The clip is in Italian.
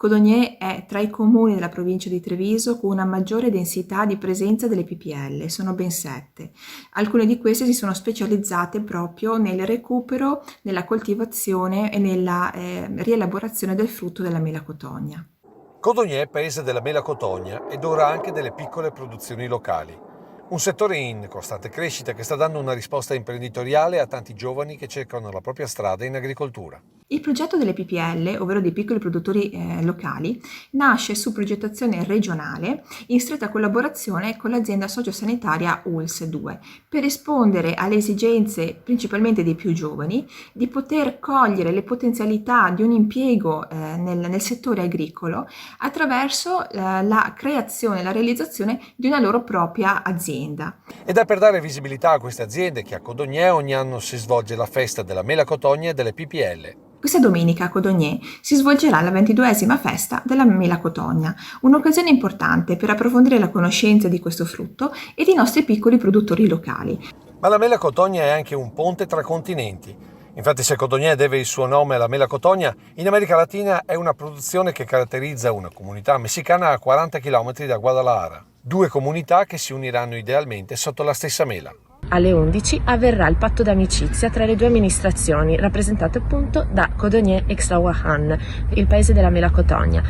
Codogné è tra i comuni della provincia di Treviso con una maggiore densità di presenza delle PPL, sono ben 7. Alcune di queste si sono specializzate proprio nel recupero, nella coltivazione e nella rielaborazione del frutto della mela cotogna. Codogné è paese della mela cotogna ed ora anche delle piccole produzioni locali. Un settore in costante crescita che sta dando una risposta imprenditoriale a tanti giovani che cercano la propria strada in agricoltura. Il progetto delle PPL, ovvero dei piccoli produttori locali, nasce su progettazione regionale in stretta collaborazione con l'azienda sociosanitaria ULS 2 per rispondere alle esigenze principalmente dei più giovani di poter cogliere le potenzialità di un impiego nel settore agricolo attraverso la creazione e la realizzazione di una loro propria azienda. Ed è per dare visibilità a queste aziende che a Codogné ogni anno si svolge la festa della mela cotogna e delle PPL. Questa domenica a Codogné si svolgerà la 22esima festa della mela cotogna, un'occasione importante per approfondire la conoscenza di questo frutto e dei nostri piccoli produttori locali. Ma la mela cotogna è anche un ponte tra continenti. Infatti se Codogné deve il suo nome alla mela cotogna, in America Latina è una produzione che caratterizza una comunità messicana a 40 km da Guadalajara. Due comunità che si uniranno idealmente sotto la stessa mela. Alle 11 avverrà il patto d'amicizia tra le due amministrazioni, rappresentate appunto da Codogné e Xtlahuacan, il paese della mela cotogna.